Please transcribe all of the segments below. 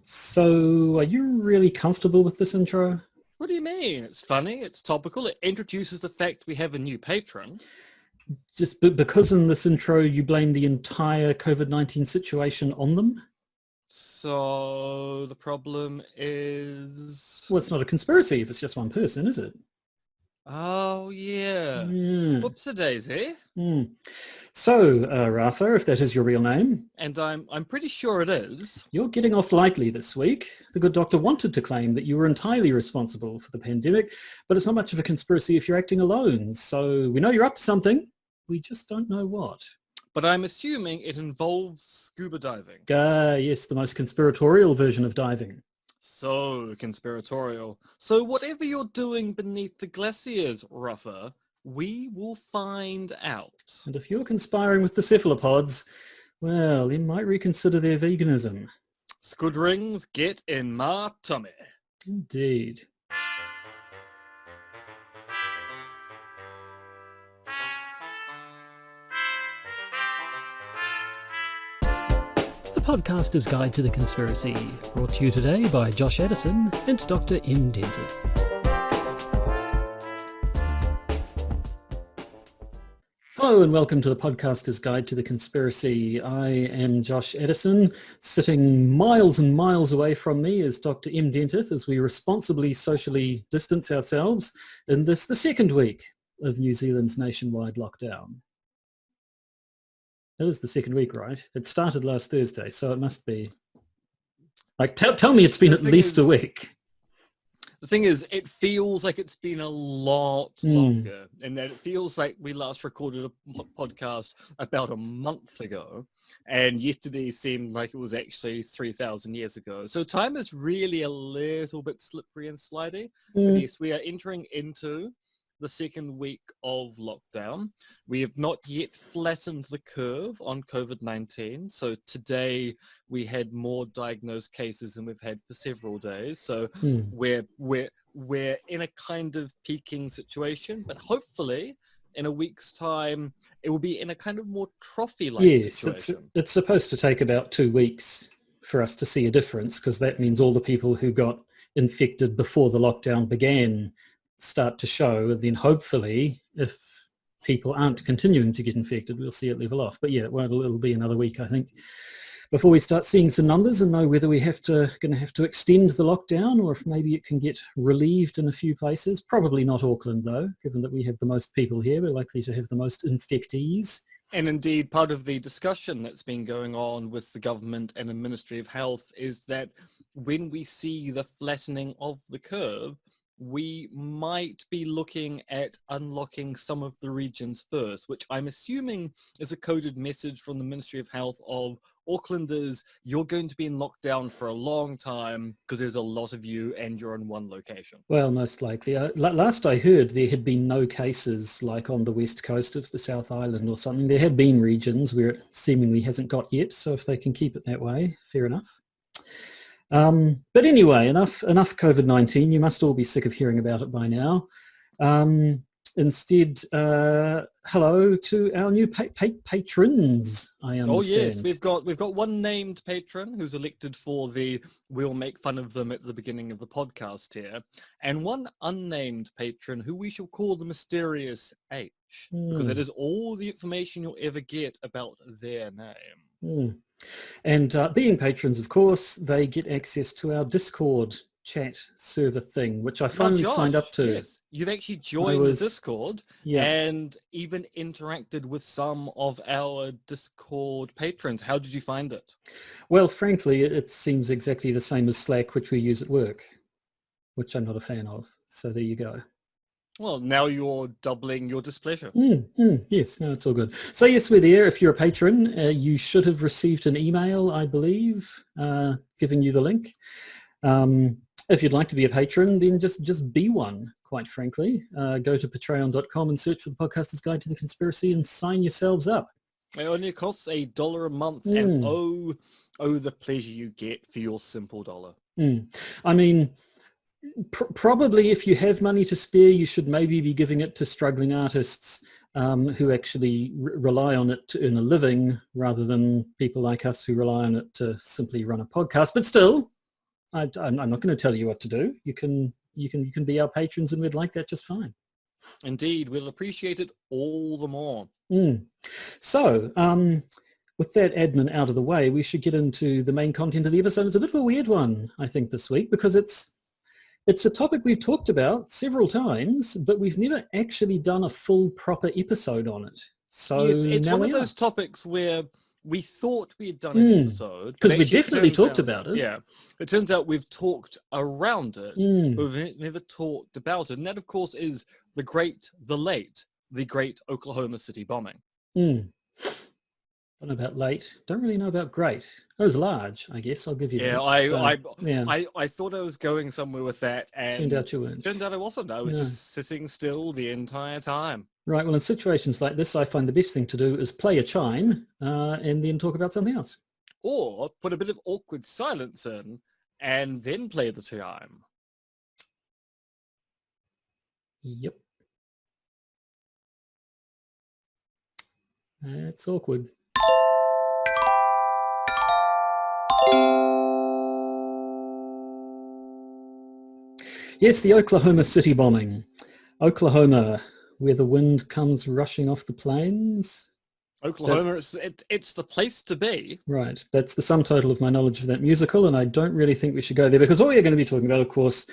So, are you really comfortable with this intro? What do you mean? It's funny, it's topical, it introduces the fact we have a new patron. Just because in this intro you blame the entire COVID-19 situation on them? So the problem is... Well, it's not a conspiracy if it's just one person, is it? Oh, yeah. Yeah. Whoops-a-daisy. So, Rafa, if that is your real name. And I'm pretty sure it is. You're getting off lightly this week. The good doctor wanted to claim that you were entirely responsible for the pandemic, but it's not much of a conspiracy if you're acting alone. So we know you're up to something. We just don't know what. But I'm assuming it involves scuba diving. Yes, the most conspiratorial version of diving. So conspiratorial. So whatever you're doing beneath the glaciers, Rafa, we will find out. And if you're conspiring with the cephalopods, well, they might reconsider their veganism. Squid rings get in my tummy. Indeed. The Podcaster's Guide to the Conspiracy, brought to you today by Josh Addison and Dr. M. Dentith. Hello and welcome to the Podcaster's Guide to the Conspiracy. I am Josh Addison. Sitting miles and miles away from me is Dr. M. Dentith as we responsibly socially distance ourselves in the second week of New Zealand's nationwide lockdown. It is the second week, right? It started last Thursday, so it must be. Like, tell me it's been at least a week. The thing is, it feels like it's been a lot longer, and that it feels like we last recorded a podcast about a month ago, and yesterday seemed like it was actually 3,000 years ago. So time is really a little bit slippery and slidey. But yes, we are entering into the second week of lockdown. We have not yet flattened the curve on COVID-19. So today we had more diagnosed cases than we've had for several days. So we're in a kind of peaking situation, but hopefully in a week's time, it will be in a kind of more trophy-like situation. It's supposed to take about 2 weeks for us to see a difference, because that means all the people who got infected before the lockdown began start to show, and then hopefully if people aren't continuing to get infected, we'll see it level off. But yeah, it'll be another week, I think, before we start seeing some numbers and know whether we going to have to extend the lockdown, or if maybe it can get relieved in a few places. Probably not Auckland though, given that we have the most people here. We're likely to have the most infectees. And indeed, part of the discussion that's been going on with the government and the Ministry of Health is that when we see the flattening of the curve, we might be looking at unlocking some of the regions first, which I'm assuming is a coded message from the Ministry of Health of Aucklanders, you're going to be in lockdown for a long time because there's a lot of you and you're in one location. Well, most likely. Last I heard, there had been no cases like on the west coast of the South Island or something. There have been regions where it seemingly hasn't got yet, so if they can keep it that way, fair enough. But anyway, enough COVID-19. You must all be sick of hearing about it by now. Instead, hello to our new patrons, I understand. Oh yes, we've got one named patron who's elected for the we'll make fun of them at the beginning of the podcast here, and one unnamed patron who we shall call the Mysterious H, because that is all the information you'll ever get about their name. And being patrons, of course, they get access to our Discord chat server thing, which I finally signed up to. Yes, you've actually joined the Discord and even interacted with some of our Discord patrons. How did you find it? Well, frankly, it seems exactly the same as Slack, which we use at work, which I'm not a fan of. So there you go. Well, now you're doubling your displeasure. Yes, no, it's all good. So yes, we're there. If you're a patron, you should have received an email, I believe, giving you the link. If you'd like to be a patron, then just be one, quite frankly. Go to patreon.com and search for the Podcaster's Guide to the Conspiracy and sign yourselves up. It only costs $1 a month, and oh, the pleasure you get for your simple dollar. I mean, probably if you have money to spare, you should maybe be giving it to struggling artists who actually rely on it to earn a living, rather than people like us who rely on it to simply run a podcast. But still, I'm not going to tell you what to do. You can be our patrons, and we'd like that just fine. Indeed, we'll appreciate it all the more. So, with that admin out of the way, we should get into the main content of the episode. It's a bit of a weird one, I think, this week, because it's a topic we've talked about several times, but we've never actually done a full, proper episode on it. So yes, it's now one of those topics where we thought we had done an episode. Because we definitely talked about it. Yeah. It turns out we've talked around it, but we've never talked about it. And that, of course, is the great Oklahoma City bombing. Don't know about late. Don't really know about great. It was large, I guess. I'll give you that. I thought I was going somewhere with that, and turned out you weren't. Turned out I wasn't. I was just sitting still the entire time. Right. Well, in situations like this, I find the best thing to do is play a chime and then talk about something else. Or put a bit of awkward silence in and then play the chime. Yep. That's awkward. Yes, the Oklahoma City bombing. Oklahoma, where the wind comes rushing off the plains. Oklahoma, it's the place to be. Right. That's the sum total of my knowledge of that musical, and I don't really think we should go there, because what we're going to be talking about, of course,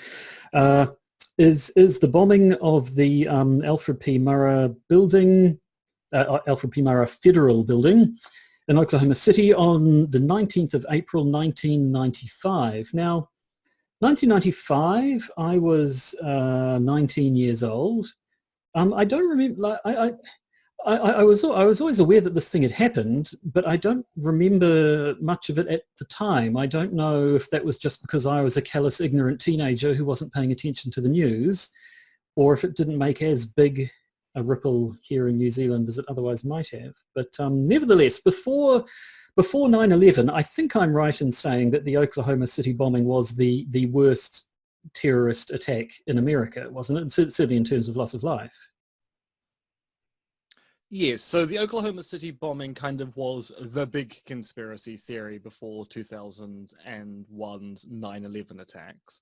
is the bombing of the Alfred P. Murrah Building, Alfred P. Murrah Federal Building in Oklahoma City on the 19th of April, 1995. Now, 1995, I was 19 years old. I don't remember. I was always aware that this thing had happened, but I don't remember much of it at the time. I don't know if that was just because I was a callous, ignorant teenager who wasn't paying attention to the news, or if it didn't make as big a ripple here in New Zealand as it otherwise might have. But nevertheless, before 9/11, I think I'm right in saying that the Oklahoma City bombing was the worst terrorist attack in America, wasn't it? Certainly in terms of loss of life. Yes, so the Oklahoma City bombing kind of was the big conspiracy theory before 2001's 9/11 attacks.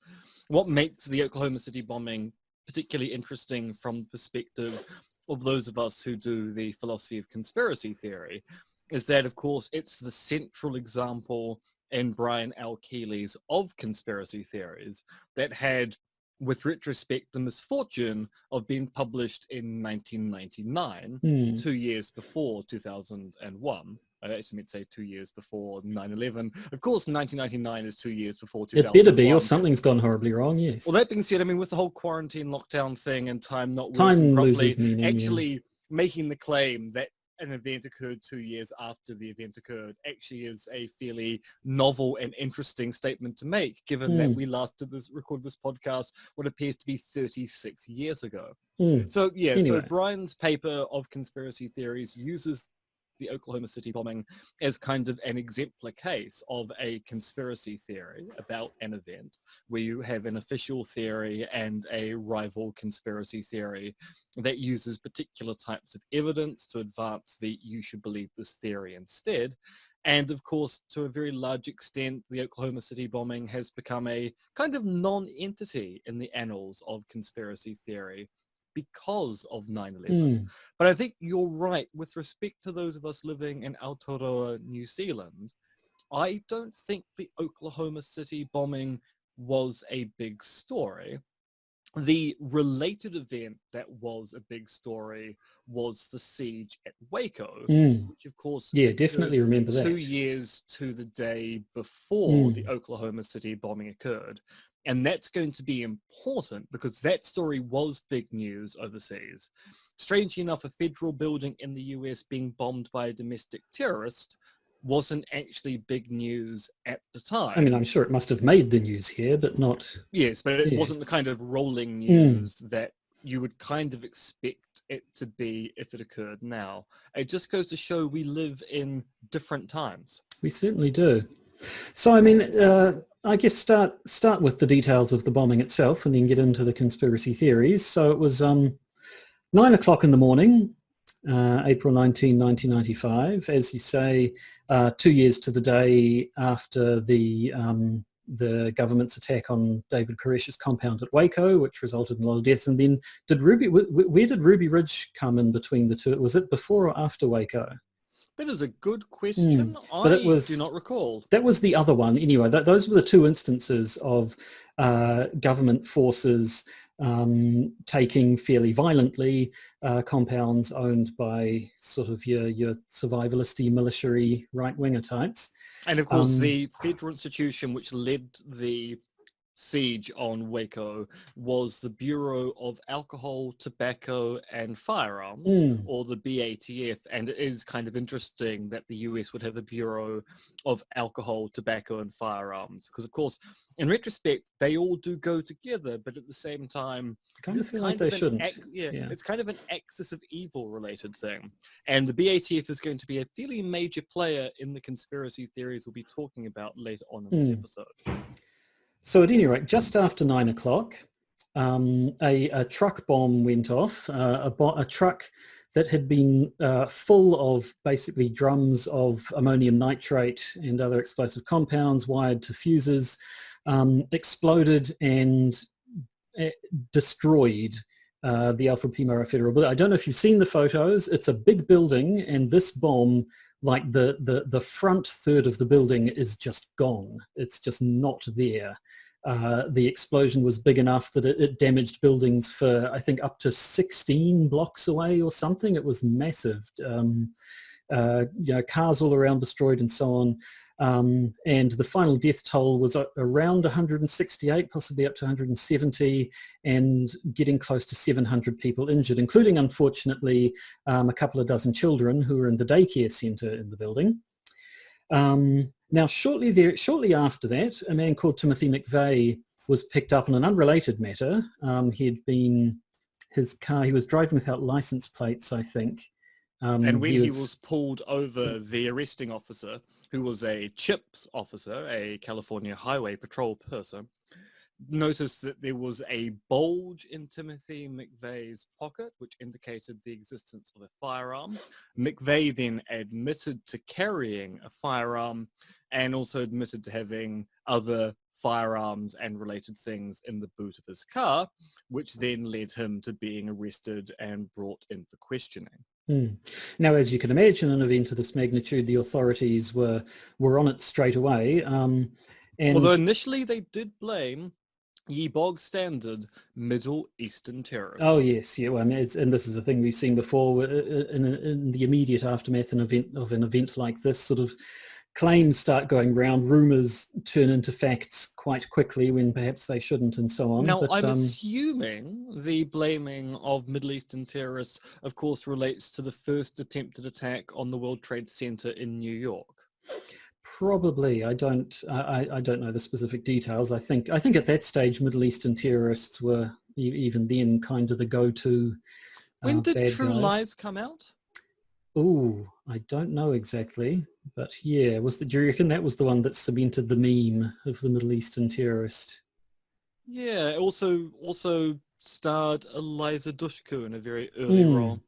What makes the Oklahoma City bombing particularly interesting from the perspective of those of us who do the philosophy of conspiracy theory is that, of course, it's the central example in Brian L. Keeley's of conspiracy theories that had, with retrospect, the misfortune of being published in 1999, 2 years before 2001. I actually meant to say 2 years before 9/11. Of course, 1999 is 2 years before 2001. It better be, or something's gone horribly wrong, yes. Well, that being said, I mean, with the whole quarantine lockdown thing and time not working properly, meaning, actually making the claim that an event occurred 2 years after the event occurred actually is a fairly novel and interesting statement to make, given that we last recorded this podcast what appears to be 36 years ago. So yeah, anyway. So Brian's paper of conspiracy theories uses the Oklahoma City bombing as kind of an exemplar case of a conspiracy theory about an event where you have an official theory and a rival conspiracy theory that uses particular types of evidence to advance the you should believe this theory instead. And of course, to a very large extent, the Oklahoma City bombing has become a kind of non-entity in the annals of conspiracy theory because of 9/11. But I think you're right with respect to those of us living in Aotearoa, New Zealand. I don't think the Oklahoma City bombing was a big story. The related event that was a big story was the siege at Waco, which of course, definitely remember that. 2 years to the day before the Oklahoma City bombing occurred. And that's going to be important because that story was big news overseas. Strangely enough, a federal building in the US being bombed by a domestic terrorist wasn't actually big news at the time. I mean, I'm sure it must have made the news here, but not... Yes, but it wasn't the kind of rolling news that you would kind of expect it to be if it occurred now. It just goes to show we live in different times. We certainly do. So, I mean, I guess start with the details of the bombing itself and then get into the conspiracy theories. So it was 9 o'clock in the morning, April 19, 1995, as you say, 2 years to the day after the the government's attack on David Koresh's compound at Waco, which resulted in a lot of deaths. And then where did Ruby Ridge come in between the two? Was it before or after Waco? That is a good question. But I do not recall. That was the other one. Anyway, those were the two instances of government forces taking fairly violently compounds owned by sort of your survivalisty, military, right-winger types. And of course, the federal institution which led the siege on Waco was the Bureau of Alcohol, Tobacco and Firearms, or the BATF. And it is kind of interesting that the US would have a Bureau of Alcohol, Tobacco and Firearms, because of course, in retrospect, they all do go together, but at the same time, It's kind of an axis of evil related thing. And the BATF is going to be a fairly major player in the conspiracy theories we'll be talking about later on in this episode. So at any rate, just after 9 o'clock, a truck bomb went off, a truck that had been full of basically drums of ammonium nitrate and other explosive compounds wired to fuses, exploded and destroyed the Alfred P. Murrah Federal Building. I don't know if you've seen the photos. It's a big building, and this bomb, like the front third of the building is just gone. It's just not there. The explosion was big enough that it damaged buildings for, I think, up to 16 blocks away or something. It was massive. Cars all around destroyed and so on. And the final death toll was around 168, possibly up to 170, and getting close to 700 people injured, including, unfortunately, a couple of dozen children who were in the daycare centre in the building. Now, shortly after that, a man called Timothy McVeigh was picked up on an unrelated matter. He was driving without license plates, I think. And when he was pulled over, the arresting officer, who was a CHIPS officer, a California Highway Patrol person, noticed that there was a bulge in Timothy McVeigh's pocket, which indicated the existence of a firearm. McVeigh then admitted to carrying a firearm and also admitted to having other firearms and related things in the boot of his car, which then led him to being arrested and brought in for questioning. Now, as you can imagine, an event of this magnitude, the authorities were on it straight away. And although initially they did blame ye bog standard Middle Eastern terrorists. Oh yes, yeah. Well, and this is a thing we've seen before in the immediate aftermath of an event like this. Sort of claims start going round, rumours turn into facts quite quickly when perhaps they shouldn't, and so on. Now, I'm assuming the blaming of Middle Eastern terrorists, of course, relates to the first attempted attack on the World Trade Center in New York. Probably. I don't know the specific details. I think at that stage, Middle Eastern terrorists were even then kind of the go-to. When did True guys. Lies come out? Oh, I don't know exactly, but yeah, do you reckon that was the one that cemented the meme of the Middle Eastern terrorist? Yeah, it also starred Eliza Dushku in a very early role.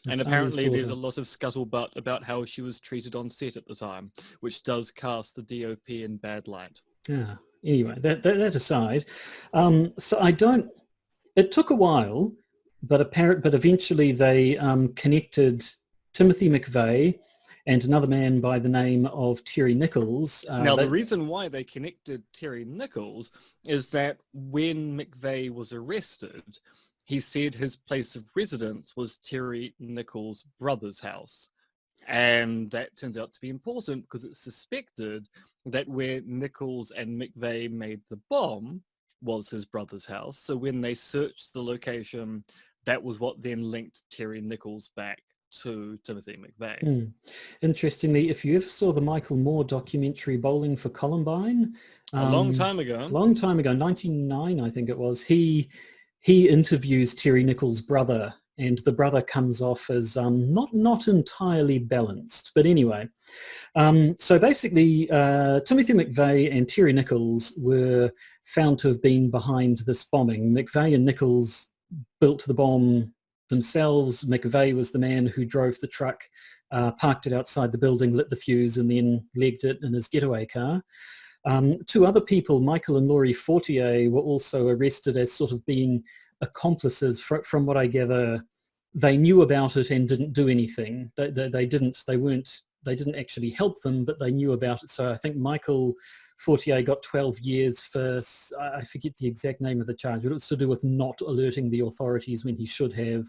And apparently there's a lot of scuttlebutt about how she was treated on set at the time, which does cast the DOP in bad light. Yeah. Anyway, that aside, it took a while, but eventually they connected Timothy McVeigh and another man by the name of Terry Nichols. Now, the reason why they connected Terry Nichols is that when McVeigh was arrested, he said his place of residence was Terry Nichols' brother's house. And that turns out to be important because it's suspected that where Nichols and McVeigh made the bomb was his brother's house. So when they searched the location, that was what then linked Terry Nichols back to Timothy McVeigh. Interestingly, if you ever saw the Michael Moore documentary Bowling for Columbine, a long time ago, 1999, I think it was, he interviews Terry Nichols' brother, and the brother comes off as not entirely balanced. But anyway, so basically, Timothy McVeigh and Terry Nichols were found to have been behind this bombing. McVeigh and Nichols built the bomb themselves. McVeigh was the man who drove the truck, parked it outside the building, lit the fuse, and then legged it in his getaway car. Two other people, Michael and Laurie Fortier, were also arrested as sort of being accomplices. From what I gather, they knew about it and didn't do anything. They didn't actually help them, but they knew about it. So I think Michael Fortier got 12 years for, I forget the exact name of the charge, but it was to do with not alerting the authorities when he should have,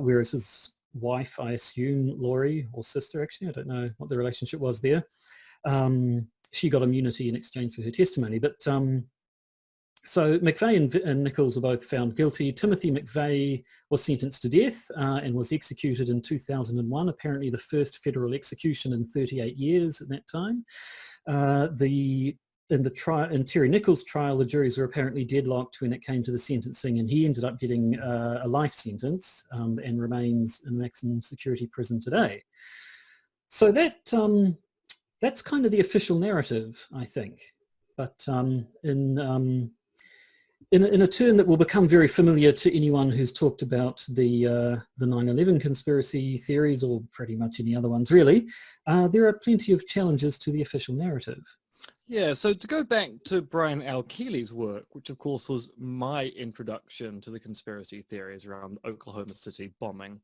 whereas his wife, I assume, Laurie, or sister actually, I don't know what the relationship was there, she got immunity in exchange for her testimony. But so McVeigh and Nichols were both found guilty. Timothy McVeigh was sentenced to death and was executed in 2001, apparently the first federal execution in 38 years at that time. In Terry Nichols' trial, the juries were apparently deadlocked when it came to the sentencing, and he ended up getting a life sentence and remains in maximum security prison today. So that's kind of the official narrative, I think. But in a turn that will become very familiar to anyone who's talked about the 9/11 conspiracy theories, or pretty much any other ones really, there are plenty of challenges to the official narrative. Yeah, so to go back to Brian L. Keeley's work, which of course was my introduction to the conspiracy theories around the Oklahoma City bombing,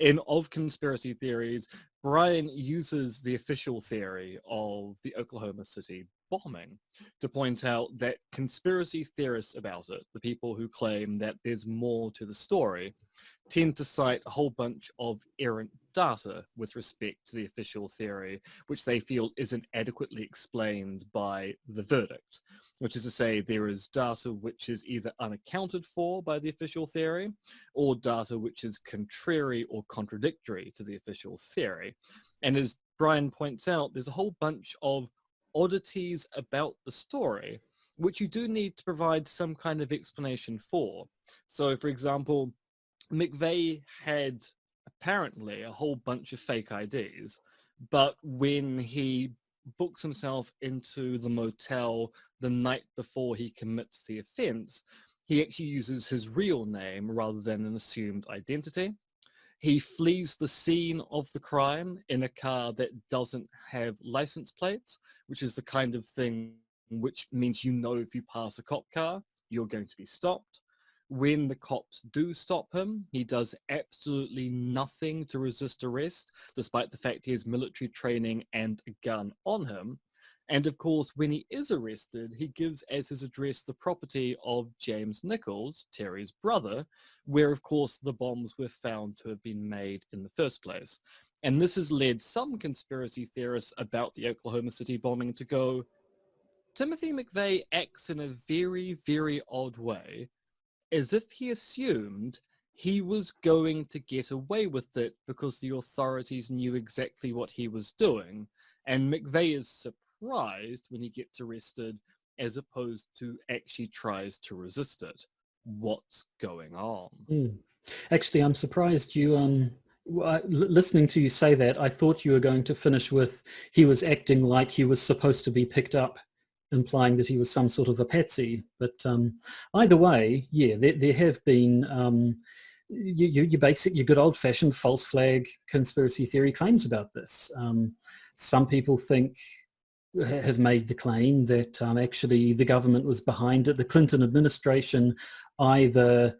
in Of Conspiracy Theories, Brian uses the official theory of the Oklahoma City bombing to point out that conspiracy theorists about it, the people who claim that there's more to the story, tend to cite a whole bunch of errant data with respect to the official theory, which they feel isn't adequately explained by the verdict, which is to say there is data which is either unaccounted for by the official theory or data which is contrary or contradictory to the official theory. And as Brian points out, there's a whole bunch of oddities about the story which you do need to provide some kind of explanation for. So, for example, McVeigh had apparently a whole bunch of fake IDs, but when he books himself into the motel the night before he commits the offense, he actually uses his real name rather than an assumed identity. He flees the scene of the crime in a car that doesn't have license plates, which is the kind of thing which means you know if you pass a cop car, you're going to be stopped. When the cops do stop him, he does absolutely nothing to resist arrest, despite the fact he has military training and a gun on him. And of course, when he is arrested, he gives as his address the property of James Nichols, Terry's brother, where of course the bombs were found to have been made in the first place. And this has led some conspiracy theorists about the Oklahoma City bombing to go, Timothy McVeigh acts in a very, very odd way, as if he assumed he was going to get away with it because the authorities knew exactly what he was doing. And McVeigh is surprised when he gets arrested as opposed to actually tries to resist it. What's going on? Actually, I'm surprised you, listening to you say that, I thought you were going to finish with he was acting like he was supposed to be picked up, implying that he was some sort of a patsy. But either way, yeah, there have been your good old-fashioned false flag conspiracy theory claims about this. Some people have made the claim that actually the government was behind it. The Clinton administration either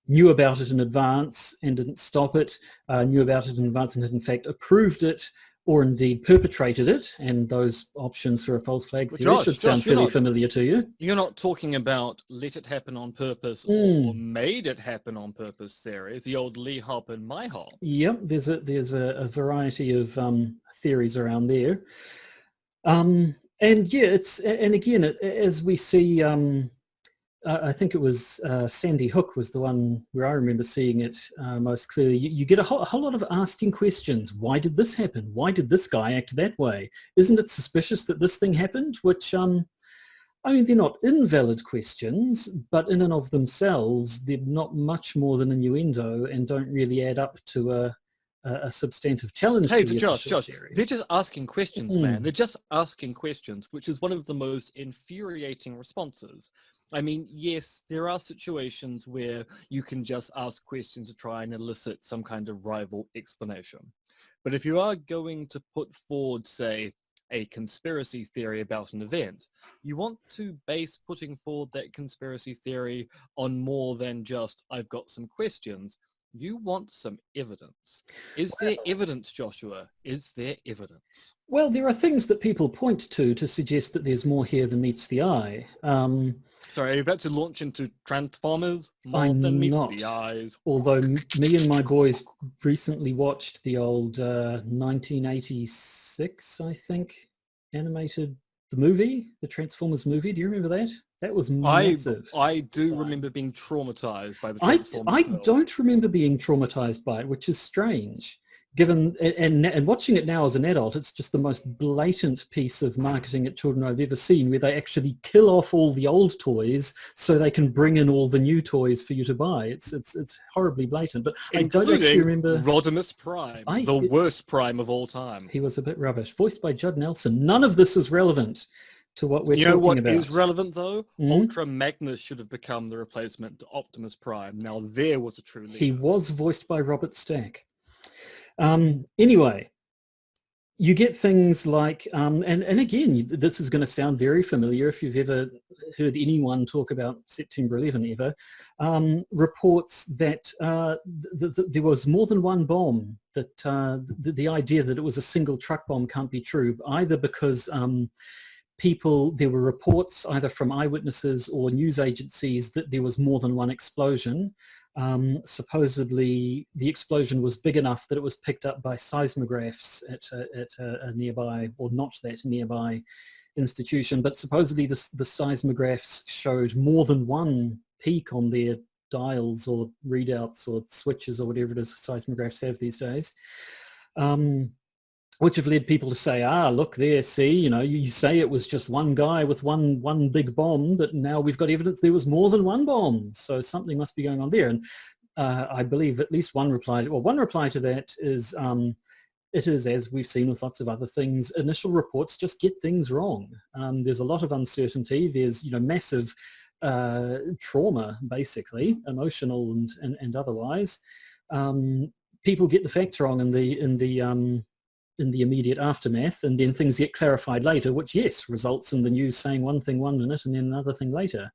knew about it in advance and didn't stop it, knew about it in advance and had in fact approved it, or indeed perpetrated it, and those options for a false flag theory should sound fairly familiar to you. You're not talking about let it happen on purpose or made it happen on purpose theory, the old Lee hop and my hop. Yep, there's a variety of theories around there. And yeah, again, as we see, I think it was Sandy Hook was the one where I remember seeing it most clearly. You get a whole lot of asking questions. Why did this happen? Why did this guy act that way? Isn't it suspicious that this thing happened? Which, I mean, they're not invalid questions, but in and of themselves, they're not much more than innuendo and don't really add up to a substantive challenge. Hey, to the Josh, they're just asking questions, man. They're just asking questions, which is one of the most infuriating responses. I mean, yes, there are situations where you can just ask questions to try and elicit some kind of rival explanation. But if you are going to put forward, say, a conspiracy theory about an event, you want to base putting forward that conspiracy theory on more than just, I've got some questions. You want some evidence. Is there evidence, Joshua? Is there evidence? Well, there are things that people point to suggest that there's more here than meets the eye. Sorry, are you about to launch into Transformers? More I'm than meets not. the eyes. Although me and my boys recently watched the old 1986, I think, the movie, the Transformers movie. Do you remember that? That was massive. I do remember being traumatized by the I Transformers film. don't remember being traumatized by it, which is strange. Given and watching it now as an adult, it's just the most blatant piece of marketing at children I've ever seen, where they actually kill off all the old toys so they can bring in all the new toys for you to buy. It's horribly blatant. But I don't actually remember Rodimus Prime, the worst Prime of all time. He was a bit rubbish. Voiced by Judd Nelson. None of this is relevant to what we're talking about. You know what is relevant though? Ultra Magnus should have become the replacement to Optimus Prime. Now there was a true leader. He was voiced by Robert Stack. Anyway, you get things like, and again, this is going to sound very familiar if you've ever heard anyone talk about September 11 ever, reports that there was more than one bomb, that the idea that it was a single truck bomb can't be true, either because there were reports either from eyewitnesses or news agencies that there was more than one explosion. Supposedly the explosion was big enough that it was picked up by seismographs at a nearby, or not that nearby, institution, but supposedly the seismographs showed more than one peak on their dials or readouts or switches or whatever it is seismographs have these days, which have led people to say, look there, see, you say it was just one guy with one big bomb, but now we've got evidence there was more than one bomb, so something must be going on there. And I believe at least one reply to that is, it is, as we've seen with lots of other things, initial reports just get things wrong. There's a lot of uncertainty. There's, massive trauma, basically, emotional and otherwise. People get the facts wrong in the immediate aftermath, and then things get clarified later, which, yes, results in the news saying one thing 1 minute and then another thing later.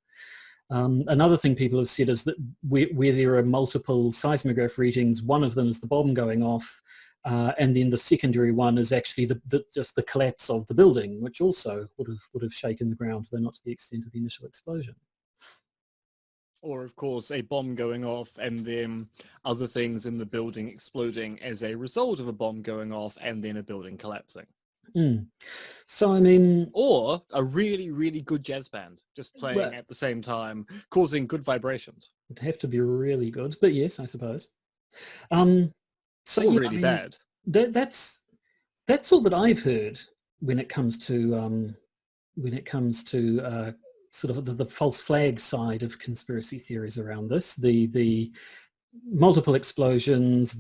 Another thing people have said is that where there are multiple seismograph readings, one of them is the bomb going off, and then the secondary one is actually just the collapse of the building, which also would have shaken the ground, though not to the extent of the initial explosion. Or, of course, a bomb going off and then other things in the building exploding as a result of a bomb going off and then a building collapsing. So, I mean... Or a really, really good jazz band just playing at the same time, causing good vibrations. It'd have to be really good, but yes, I suppose. So, or really bad. That's all that I've heard when it comes to sort of the false flag side of conspiracy theories around this, the multiple explosions,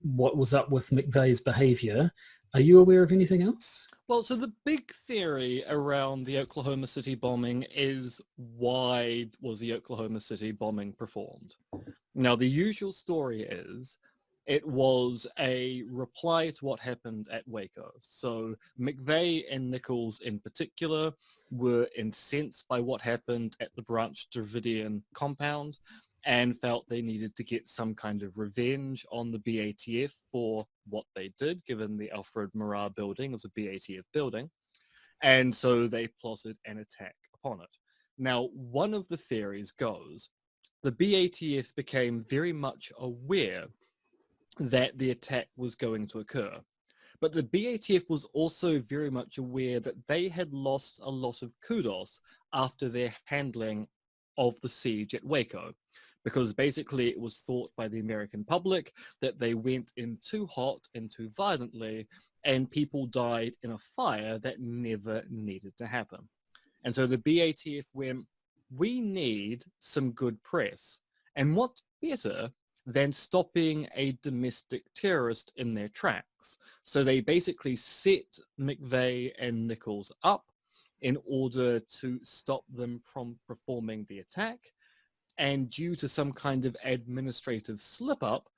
what was up with McVeigh's behavior. Are you aware of anything else? Well, so the big theory around the Oklahoma City bombing is, why was the Oklahoma City bombing performed? Now, the usual story is it was a reply to what happened at Waco. So McVeigh and Nichols in particular were incensed by what happened at the Branch Davidian compound and felt they needed to get some kind of revenge on the BATF for what they did, given the Alfred Murrah Building was a BATF building. And so they plotted an attack upon it. Now, one of the theories goes, the BATF became very much aware that the attack was going to occur. But the BATF was also very much aware that they had lost a lot of kudos after their handling of the siege at Waco, because basically it was thought by the American public that they went in too hot and too violently, and people died in a fire that never needed to happen. And so the BATF went, we need some good press. And what better than stopping a domestic terrorist in their tracks? So they basically set McVeigh and Nichols up in order to stop them from performing the attack. And due to some kind of administrative slip-up,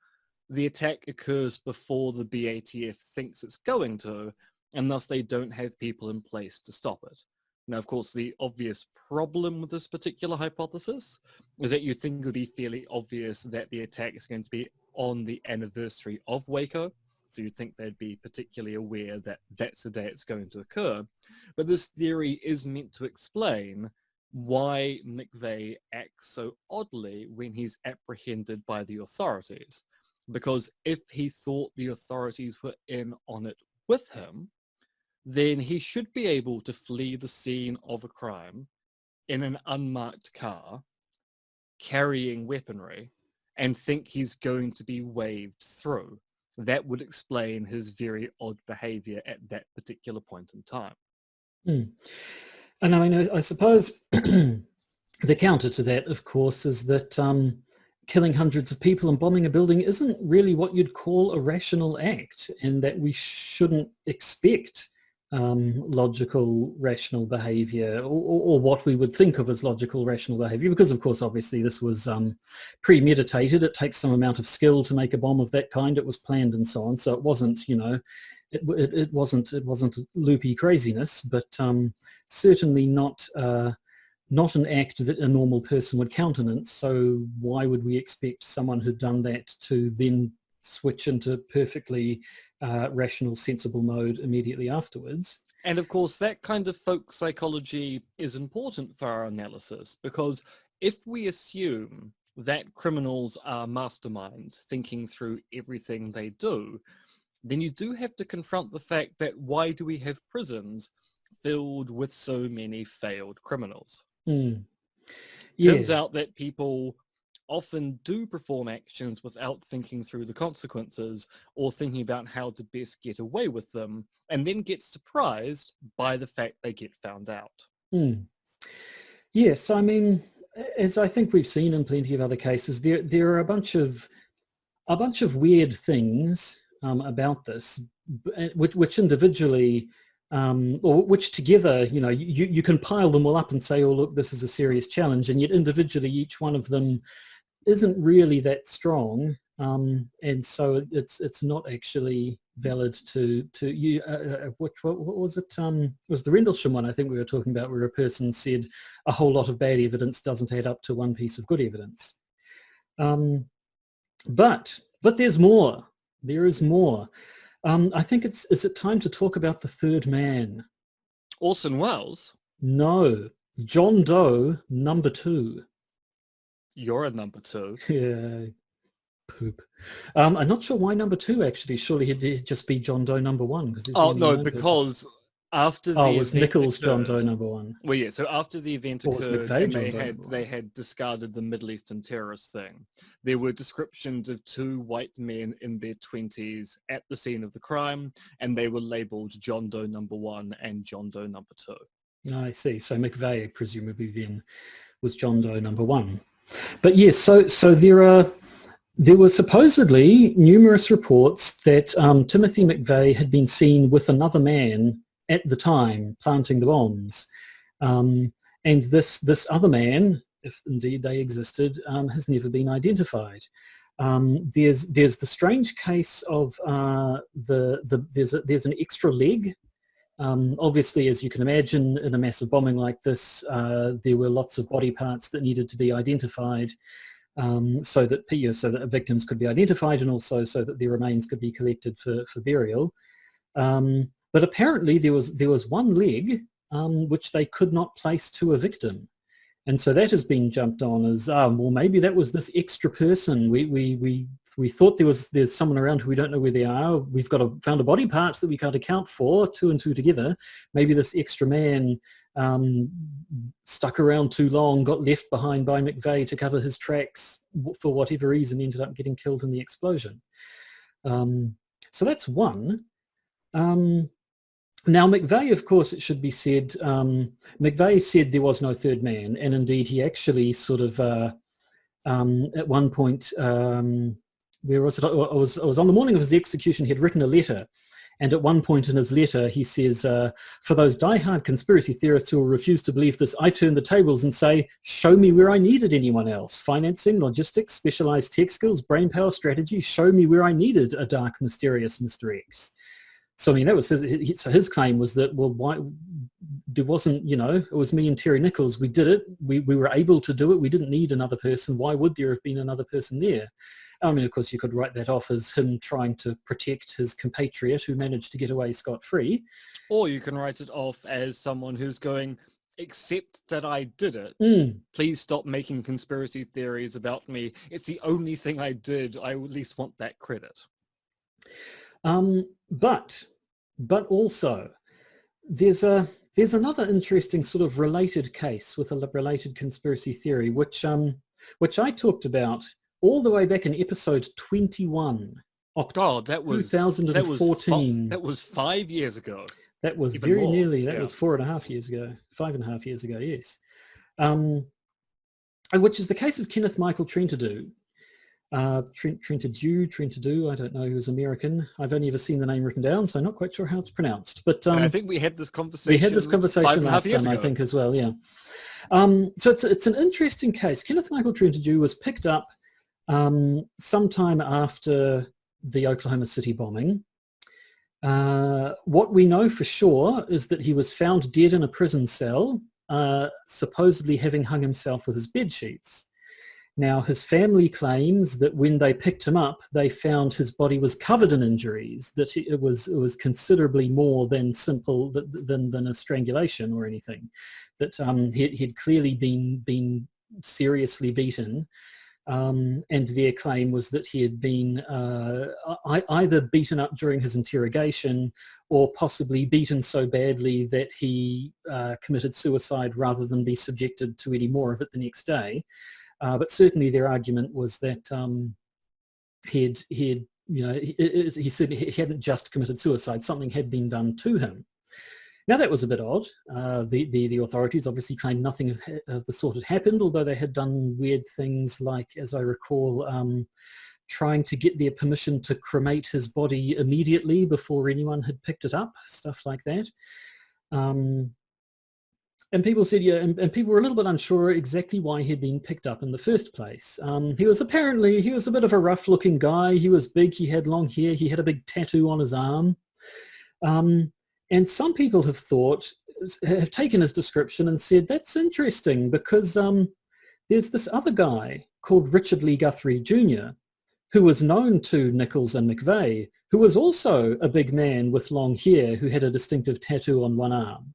the attack occurs before the BATF thinks it's going to, and thus they don't have people in place to stop it. Now, of course, the obvious problem with this particular hypothesis is that you think it would be fairly obvious that the attack is going to be on the anniversary of Waco. So you'd think they'd be particularly aware that that's the day it's going to occur. But this theory is meant to explain why McVeigh acts so oddly when he's apprehended by the authorities. Because if he thought the authorities were in on it with him, then he should be able to flee the scene of a crime in an unmarked car, carrying weaponry, and think he's going to be waved through. That would explain his very odd behavior at that particular point in time. And I mean, I suppose the counter to that, of course, is that killing hundreds of people and bombing a building isn't really what you'd call a rational act, and that we shouldn't expect logical, rational behavior, or what we would think of as logical, rational behavior, because of course, obviously, this was premeditated. It takes some amount of skill to make a bomb of that kind. It was planned and so on. So it wasn't, you know, it wasn't loopy craziness, but certainly not an act that a normal person would countenance. So why would we expect someone who'd done that to then switch into perfectly rational, sensible mode immediately afterwards? And of course, that kind of folk psychology is important for our analysis, because if we assume that criminals are masterminds thinking through everything they do, then you do have to confront the fact that why do we have prisons filled with so many failed criminals? Turns out that people often do perform actions without thinking through the consequences or thinking about how to best get away with them, and then get surprised by the fact they get found out. Yes, I mean, as I think we've seen in plenty of other cases, there are a bunch of weird things about this, which individually, or which together, you know, you can pile them all up and say, oh, look, this is a serious challenge, and yet individually each one of them isn't really that strong, and so it's not actually valid to you. What was it? It was the Rendlesham one I think we were talking about, where a person said a whole lot of bad evidence doesn't add up to one piece of good evidence. But there's more. There is more. I think is it time to talk about the third man? Orson Welles? No, John Doe number 2. You're a number 2. Yeah, poop. I'm not sure why number 2, actually. Surely he'd just be John Doe number 1. Oh, no, because after the it was Nichols John Doe number 1. Well, yeah, so after the event occurred and they had discarded the Middle Eastern terrorist thing, there were descriptions of 2 white men in their 20s at the scene of the crime, and they were labelled John Doe number 1 and John Doe number 2. I see. So McVeigh presumably then was John Doe number 1. But yes, so there were supposedly numerous reports that Timothy McVeigh had been seen with another man at the time planting the bombs, and this other man, if indeed they existed, has never been identified. There's the strange case of there's an extra leg. Obviously, as you can imagine, in a massive bombing like this, there were lots of body parts that needed to be identified, so that victims could be identified, and also so that their remains could be collected for burial. But apparently, there was one leg which they could not place to a victim, and so that has been jumped on as well. Maybe that was this extra person. We thought there's someone around who we don't know where they are. We've found a body parts that we can't account for, 2 and 2 together. Maybe this extra man stuck around too long, got left behind by McVeigh to cover his tracks for whatever reason, ended up getting killed in the explosion. So that's one. Now McVeigh, of course, it should be said, McVeigh said there was no third man, and indeed he actually sort of at one point, where was it? It was on the morning of his execution. He had written a letter, and at one point in his letter, he says, "For those die-hard conspiracy theorists who will refuse to believe this, I turn the tables and say, show me where I needed anyone else. Financing, logistics, specialized tech skills, brainpower, strategy. Show me where I needed a dark, mysterious Mr. X." So I mean, that was his claim was that, well, why there wasn't, it was me and Terry Nichols. We did it. We were able to do it. We didn't need another person. Why would there have been another person there? I mean, of course, you could write that off as him trying to protect his compatriot who managed to get away scot-free. Or you can write it off as someone who's going, except that I did it. Please stop making conspiracy theories about me. It's the only thing I did. I at least want that credit. But also, there's another interesting sort of related case with a related conspiracy theory, which I talked about all the way back in episode 21, October 2014. That was 5 years ago. That was Even very more. nearly. That Yeah. was 4.5 years ago, 5.5 years ago, yes. Which is the case of Kenneth Michael Trentadue. Trentadue, I don't know, he was American. I've only ever seen the name written down, so I'm not quite sure how it's pronounced. But And I think we had this conversation. we had this conversation 5.5 last years time, I ago. think, as well, yeah. So it's an interesting case. Kenneth Michael Trentadue was picked up sometime after the Oklahoma City bombing. What we know for sure is that he was found dead in a prison cell, supposedly having hung himself with his bed sheets. Now, his family claims that when they picked him up, they found his body was covered in injuries, that it was considerably more than simple than a strangulation or anything, that he'd clearly been seriously beaten. And their claim was that he had been either beaten up during his interrogation or possibly beaten so badly that he committed suicide rather than be subjected to any more of it the next day. But certainly their argument was that he said he hadn't just committed suicide, something had been done to him. Now that was a bit odd. The authorities obviously claimed nothing of the sort had happened, although they had done weird things like, as I recall, trying to get their permission to cremate his body immediately before anyone had picked it up, stuff like that. And people said, yeah, and people were a little bit unsure exactly why he'd been picked up in the first place. He was a bit of a rough-looking guy. He was big, he had long hair, he had a big tattoo on his arm. And some people have taken his description and said, that's interesting because there's this other guy called Richard Lee Guthrie Jr., who was known to Nichols and McVeigh, who was also a big man with long hair who had a distinctive tattoo on one arm.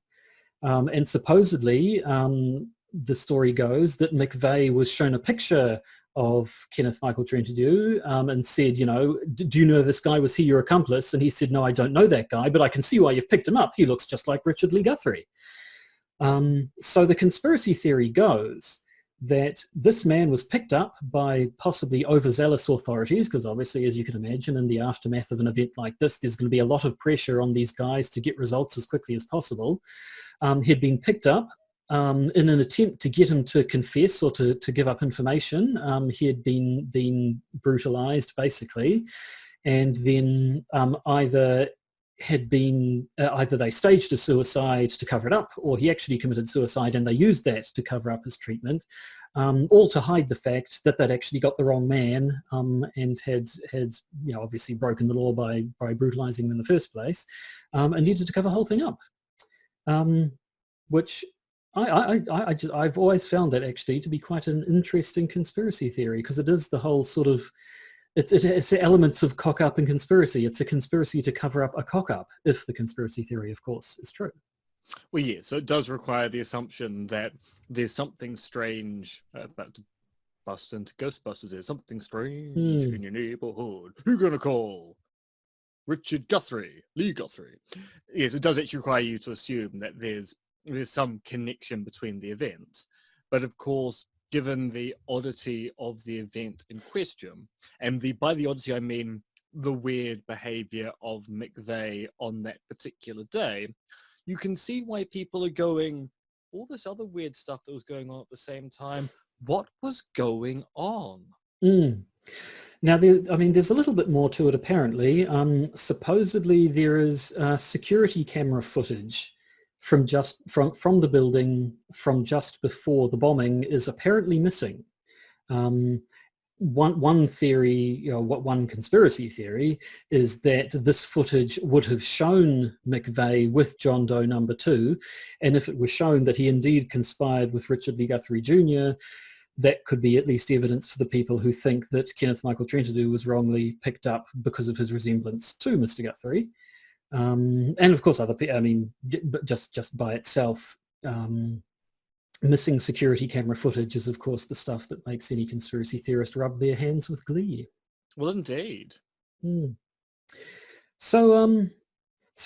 And supposedly, the story goes that McVeigh was shown a picture of Kenneth Michael Trentadue and said, do you know this guy? Was he your accomplice? And he said, no, I don't know that guy, but I can see why you've picked him up. He looks just like Richard Lee Guthrie. So the conspiracy theory goes that this man was picked up by possibly overzealous authorities, because obviously, as you can imagine, in the aftermath of an event like this, there's going to be a lot of pressure on these guys to get results as quickly as possible. He'd been picked up in an attempt to get him to confess or to give up information. He had been brutalized, basically, and then either they staged a suicide to cover it up, or he actually committed suicide and they used that to cover up his treatment, all to hide the fact that they'd actually got the wrong man and had obviously broken the law by brutalizing him in the first place, and needed to cover the whole thing up, which I've always found that actually to be quite an interesting conspiracy theory, because it is the whole sort of, it has elements of cock-up and conspiracy. It's a conspiracy to cover up a cock-up, if the conspiracy theory, of course, is true. Well, yeah, so it does require the assumption that there's something strange about to bust into Ghostbusters. There's something strange in your neighborhood. Who gonna call? Richard Guthrie, Lee Guthrie. Yes, it does actually require you to assume that there's some connection between the events. But of course, given the oddity of the event in question, and by the oddity I mean the weird behavior of McVeigh on that particular day, you can see why people are going, all this other weird stuff that was going on at the same time, what was going on? Now, there's a little bit more to it, apparently. Supposedly there is security camera footage from the building from just before the bombing is apparently missing. one theory, one conspiracy theory is that this footage would have shown McVeigh with John Doe number 2, and if it was shown that he indeed conspired with Richard Lee Guthrie Jr., that could be at least evidence for the people who think that Kenneth Michael Trentadue was wrongly picked up because of his resemblance to Mr. Guthrie. And of course other people, I mean, just by itself, missing security camera footage is, of course, the stuff that makes any conspiracy theorist rub their hands with glee. Well, indeed. So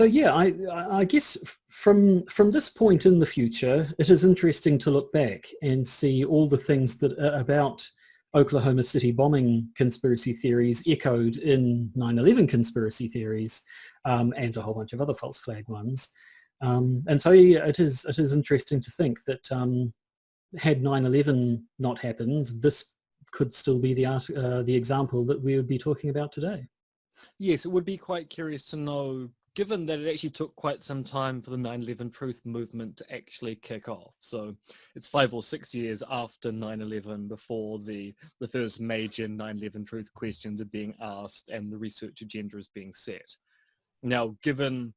yeah, I guess from this point in the future, it is interesting to look back and see all the things that about Oklahoma City bombing conspiracy theories echoed in 9/11 conspiracy theories, and a whole bunch of other false flag ones. And so yeah, it is interesting to think that had 9/11 not happened, this could still be the example that we would be talking about today. Yes, it would be quite curious to know, given that it actually took quite some time for the 9/11 truth movement to actually kick off. So it's 5 or 6 years after 9/11 before the first major 9/11 truth questions are being asked and the research agenda is being set. Now, given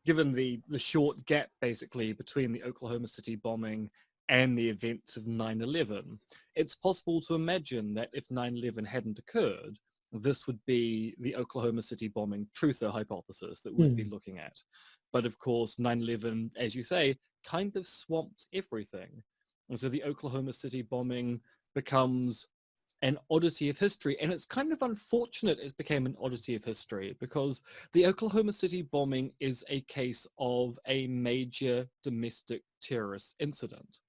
the short gap basically between the Oklahoma City bombing and the events of 9/11, it's possible to imagine that if 9/11 hadn't occurred, this would be the Oklahoma City bombing truther hypothesis that we'd be looking at. But of course, 9/11, as you say, kind of swamps everything. And so the Oklahoma City bombing becomes an oddity of history, and it's kind of unfortunate it became an oddity of history because the Oklahoma City bombing is a case of a major domestic terrorist incident.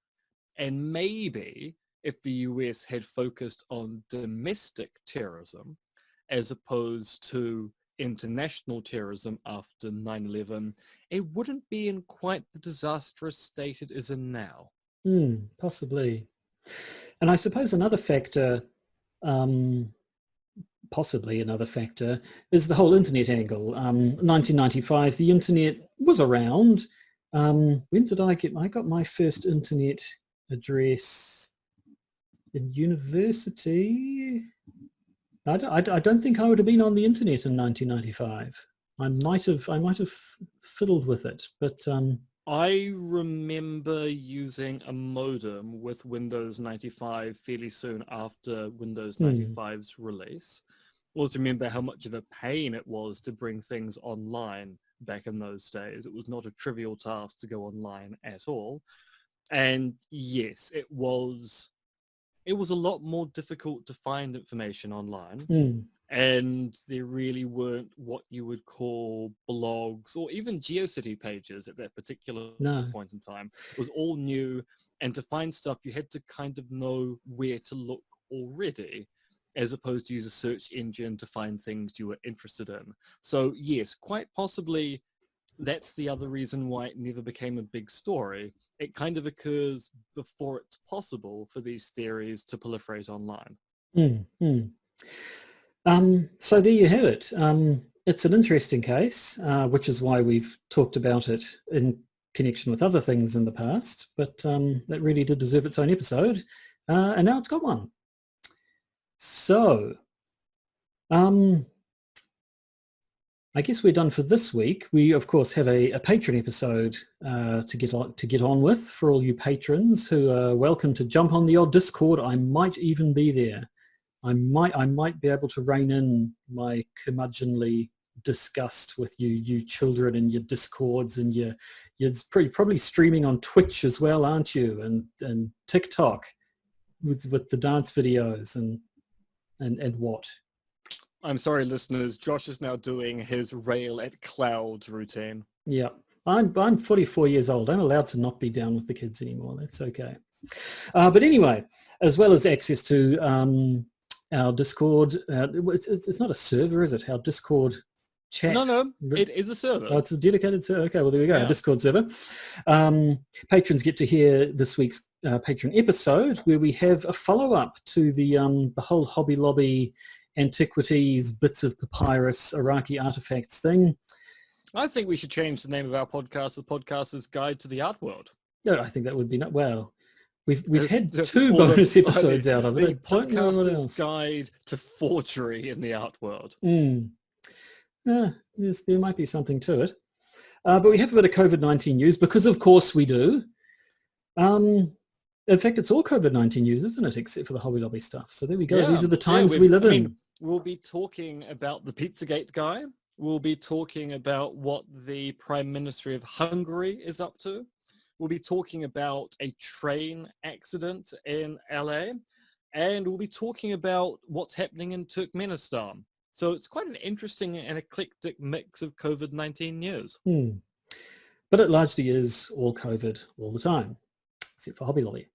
And maybe if the US had focused on domestic terrorism as opposed to international terrorism after 9/11, it wouldn't be in quite the disastrous state it is in now. Possibly. And I suppose another factor, possibly another factor, is the whole internet angle. 1995, the internet was around. When did I got my first internet address in university? I don't think I would have been on the internet in 1995. I might have fiddled with it, but I remember using a modem with Windows 95 fairly soon after Windows 95's release. I also remember how much of a pain it was to bring things online back in those days. It was not a trivial task to go online at all. And yes, it was a lot more difficult to find information online. And there really weren't what you would call blogs or even GeoCity pages at that particular point in time. It was all new, and to find stuff you had to kind of know where to look already, as opposed to use a search engine to find things you were interested in. So yes, quite possibly that's the other reason why it never became a big story. It kind of occurs before it's possible for these theories to proliferate online. So there you have it. It's an interesting case, which is why we've talked about it in connection with other things in the past, but that really did deserve its own episode, and now it's got one. So, I guess we're done for this week. We, of course, have a Patreon episode to get on with for all you patrons who are welcome to jump on the odd Discord. I might even be there. I might be able to rein in my curmudgeonly disgust with you children and your Discords, and you're probably streaming on Twitch as well, aren't you? And TikTok with the dance videos and what? I'm sorry, listeners. Josh is now doing his rail at clouds routine. Yeah, I'm 44 years old. I'm allowed to not be down with the kids anymore. That's okay. But anyway, as well as access to our Discord, it's not a server, is it? Our Discord chat. No, it is a server. Oh, it's a dedicated server. Okay, well there we go. Yeah. A Discord server. Patrons get to hear this week's Patreon episode, where we have a follow-up to the whole Hobby Lobby antiquities, bits of papyrus, Iraqi artifacts thing. I think we should change the name of our podcast to Podcaster's Guide to the Art World. No, I think that would be well. We've had 2 Or bonus episodes out of the it. I don't know what podcaster's else. guide to forgery in the art world. Yes, there might be something to it. But we have a bit of COVID-19 news because, of course, we do. In fact, it's all COVID-19 news, isn't it? Except for the Hobby Lobby stuff. So there we go. Yeah. These are the times we live in. We'll be talking about the Pizzagate guy. We'll be talking about what the Prime Minister of Hungary is up to. We'll be talking about a train accident in LA. And we'll be talking about what's happening in Turkmenistan. So it's quite an interesting and eclectic mix of COVID-19 news. But it largely is all COVID all the time, except for Hobby Lobby,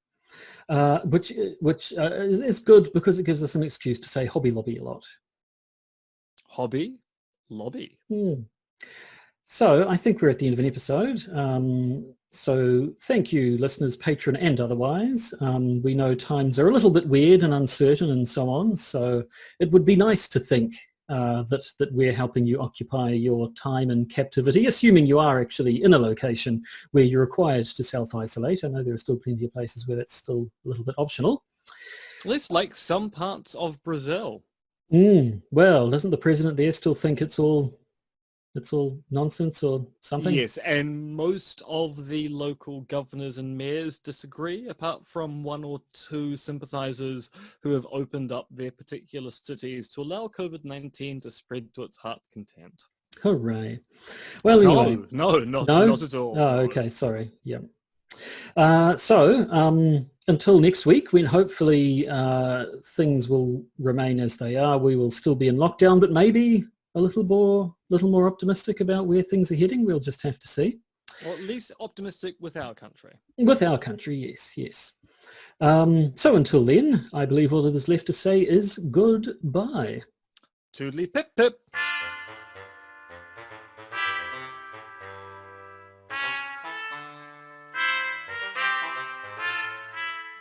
which is good because it gives us an excuse to say Hobby Lobby a lot. Hobby Lobby. So I think we're at the end of an episode. So thank you, listeners, patron and otherwise. We know times are a little bit weird and uncertain and so on. So it would be nice to think that we're helping you occupy your time in captivity, assuming you are actually in a location where you're required to self-isolate. I know there are still plenty of places where that's still a little bit optional. At least like some parts of Brazil. Well, doesn't the president there still think it's all nonsense or something? Yes, and most of the local governors and mayors disagree, apart from 1 or 2 sympathizers who have opened up their particular cities to allow COVID-19 to spread to its heart's content. Hooray. Well, anyway. No, not at all. Oh, okay, sorry. Yeah. So until next week, when hopefully things will remain as they are, we will still be in lockdown, but maybe a little more optimistic about where things are heading. We'll just have to see. Or at least optimistic with our country. With our country, yes. So until then, I believe all that is left to say is goodbye. Toodly pip pip.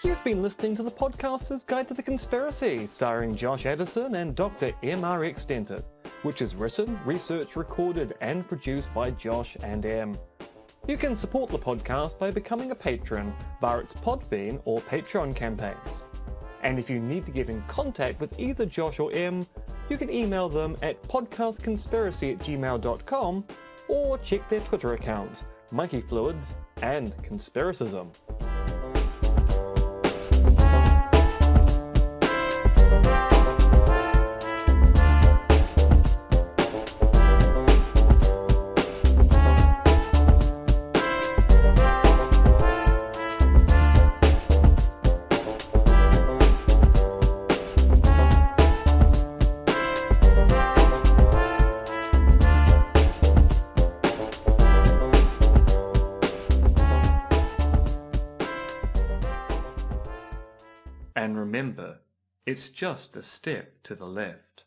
You've been listening to the Podcaster's Guide to the Conspiracy, starring Josh Addison and Dr. M.R.X. Denton, which is written, researched, recorded and produced by Josh and M. You can support the podcast by becoming a patron via its Podbean or Patreon campaigns. And if you need to get in contact with either Josh or M, you can email them at podcastconspiracy@gmail.com or check their Twitter accounts, Monkey Fluids and Conspiracism. And remember, it's just a step to the left.